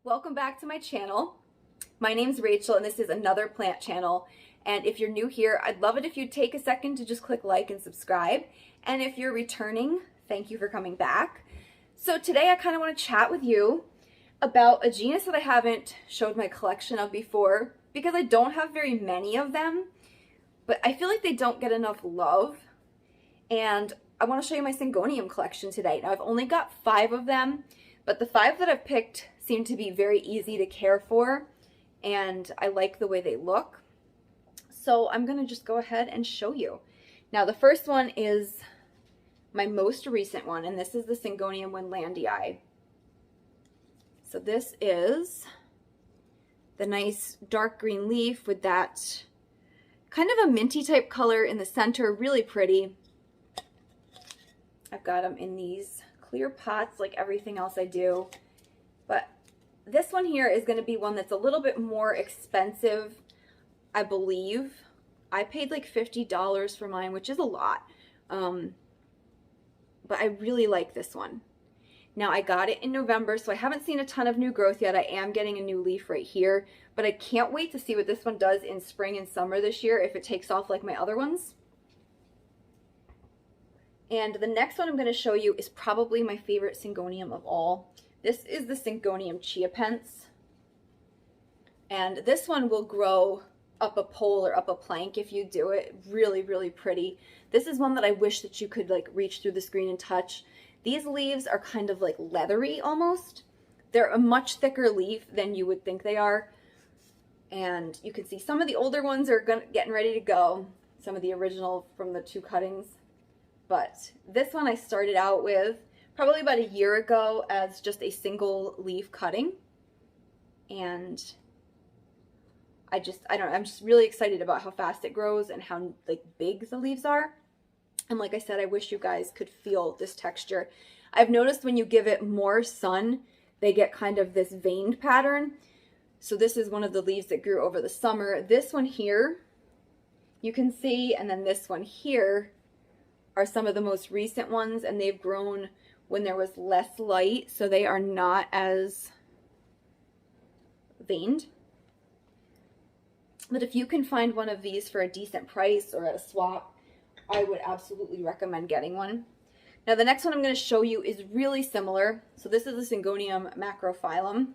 Welcome back to my channel. My name's Rachel and this is another plant channel. And if you're new here, I'd love it if you'd take a second to just click like and subscribe. And if you're returning, thank you for coming back. So today I kind of want to chat with you about a genus that I haven't showed my collection of before because I don't have very many of them, but I feel like they don't get enough love. And I want to show you my Syngonium collection today. Now I've only got 5 of them, but the 5 that I've picked seem to be very easy to care for, and I like the way they look. So I'm going to just go ahead and show you. Now the first one is my most recent one, and this is the Syngonium Winlandii. So this is the nice dark green leaf with that kind of a minty type color in the center, really pretty. I've got them in these clear pots like everything else I do, but this one here is going to be one that's a little bit more expensive, I believe. I paid like $50 for mine, which is a lot, but I really like this one. Now I got it in November, so I haven't seen a ton of new growth yet. I am getting a new leaf right here, but I can't wait to see what this one does in spring and summer this year, if it takes off like my other ones. And the next one I'm going to show you is probably my favorite Syngonium of all. This is the Syngonium Chia. And this one will grow up a pole or up a plank if you do it. Really, really pretty. This is one that I wish that you could like reach through the screen and touch. These leaves are kind of like leathery almost. They're a much thicker leaf than you would think they are. And you can see some of the older ones are getting ready to go. Some of the original from the 2 cuttings. But this one I started out with probably about a year ago as just a single leaf cutting. And I'm just really excited about how fast it grows and how like big the leaves are. And like I said, I wish you guys could feel this texture. I've noticed when you give it more sun, they get kind of this veined pattern. So this is one of the leaves that grew over the summer. This one here, you can see, and then this one here are some of the most recent ones, and they've grown when there was less light, so they are not as veined. But if you can find one of these for a decent price or at a swap, I would absolutely recommend getting one. Now the next one I'm going to show you is really similar. So this is the Syngonium Macrophylum.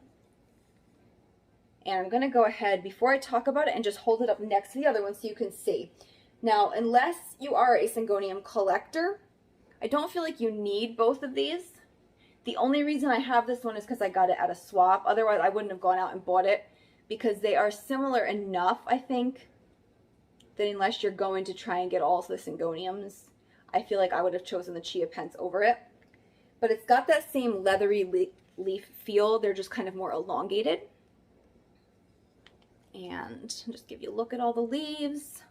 And I'm going to go ahead before I talk about it and just hold it up next to the other one so you can see. Now, unless you are a Syngonium collector, I don't feel like you need both of these. The only reason I have this one is because I got it at a swap. Otherwise, I wouldn't have gone out and bought it because they are similar enough, I think, that unless you're going to try and get all of the Syngoniums, I feel like I would have chosen the Chia over it. But it's got that same leathery leaf feel. They're just kind of more elongated. And just give you a look at all the leaves.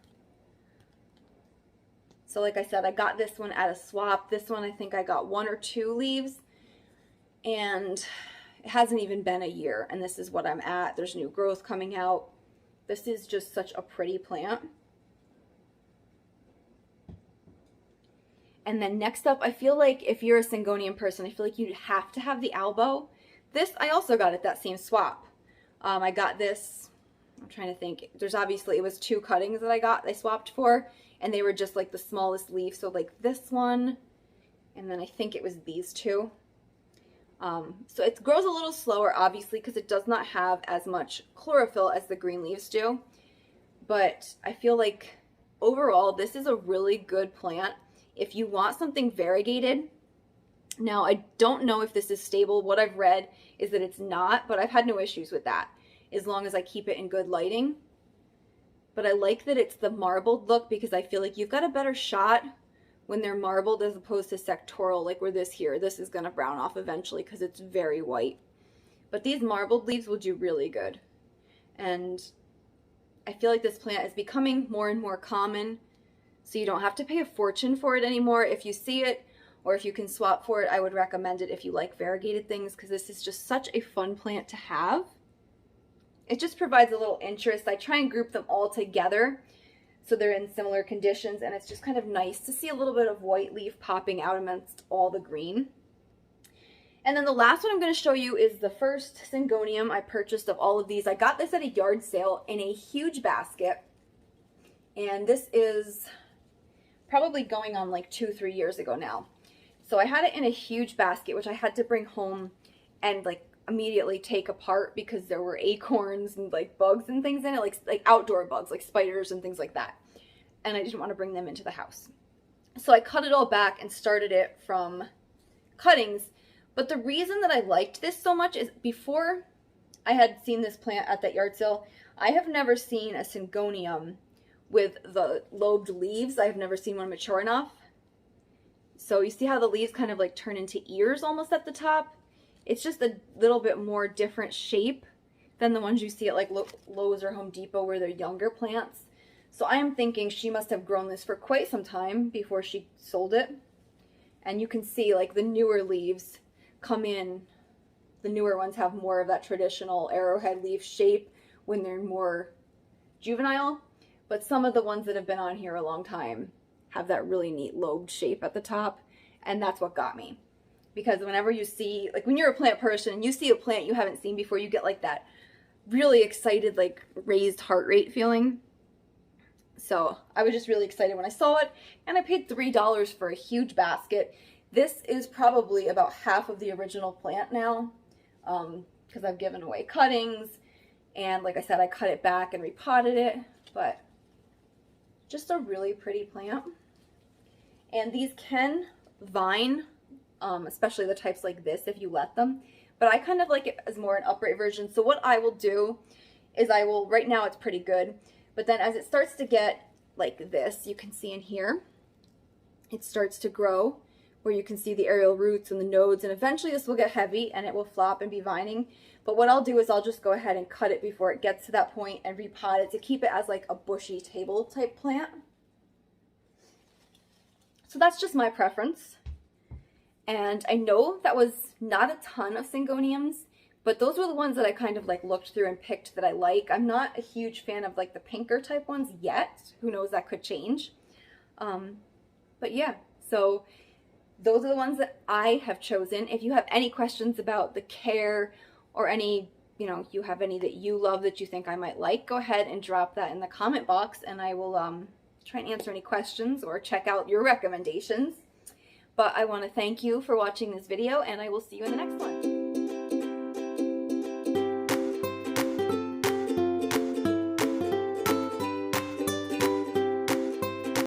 So like I said, I got this one at a swap. This one I think I got 1 or 2 leaves. And it hasn't even been a year. And this is what I'm at. There's new growth coming out. This is just such a pretty plant. And then next up, I feel like if you're a Syngonium person, I feel like you'd have to have the Albo. This I also got at that same swap. I got this, I'm trying to think. There's obviously, it was 2 cuttings that I swapped for. And they were just like the smallest leaf. So like this one, and then I think it was these 2. So it grows a little slower, obviously, because it does not have as much chlorophyll as the green leaves do. But I feel like overall, this is a really good plant if you want something variegated. Now, I don't know if this is stable. What I've read is that it's not, but I've had no issues with that as long as I keep it in good lighting. But I like that it's the marbled look because I feel like you've got a better shot when they're marbled as opposed to sectoral, like where this is going to brown off eventually because it's very white. But these marbled leaves will do really good. And I feel like this plant is becoming more and more common, so you don't have to pay a fortune for it anymore. If you see it or if you can swap for it, I would recommend it if you like variegated things because this is just such a fun plant to have. It just provides a little interest. I try and group them all together so they're in similar conditions, and it's just kind of nice to see a little bit of white leaf popping out amongst all the green. And then the last one I'm going to show you is the first Syngonium I purchased of all of these. I got this at a yard sale in a huge basket. And this is probably going on like 2-3 years ago now. So I had it in a huge basket, which I had to bring home and like immediately take apart because there were acorns and like bugs and things in it, like outdoor bugs, like spiders and things like that. And I didn't want to bring them into the house. So I cut it all back and started it from cuttings. But the reason that I liked this so much is before I had seen this plant at that yard sale, I have never seen a Syngonium with the lobed leaves. I've never seen one mature enough. So you see how the leaves kind of like turn into ears almost at the top? It's just a little bit more different shape than the ones you see at like Lowe's or Home Depot where they're younger plants. So I am thinking she must have grown this for quite some time before she sold it. And you can see like the newer leaves come in. The newer ones have more of that traditional arrowhead leaf shape when they're more juvenile. But some of the ones that have been on here a long time have that really neat lobed shape at the top. And that's what got me. Because whenever you see, like when you're a plant person and you see a plant you haven't seen before, you get like that really excited, like raised heart rate feeling. So I was just really excited when I saw it, and I paid $3 for a huge basket. This is probably about half of the original plant now, because I've given away cuttings, and like I said, I cut it back and repotted it, but just a really pretty plant. And these can vine, especially the types like this if you let them, but I kind of like it as more an upright version. So what I will do is right now it's pretty good, but then as it starts to get like this, you can see in here, it starts to grow where you can see the aerial roots and the nodes, and eventually this will get heavy and it will flop and be vining. But what I'll do is I'll just go ahead and cut it before it gets to that point and repot it to keep it as like a bushy table type plant. So that's just my preference. And I know that was not a ton of Syngoniums, but those were the ones that I kind of like looked through and picked that I like. I'm not a huge fan of like the pinker type ones yet. Who knows, that could change. But yeah, so those are the ones that I have chosen. If you have any questions about the care or any, you have any that you love that you think I might like, go ahead and drop that in the comment box and I will try and answer any questions or check out your recommendations. But I want to thank you for watching this video, and I will see you in the next one.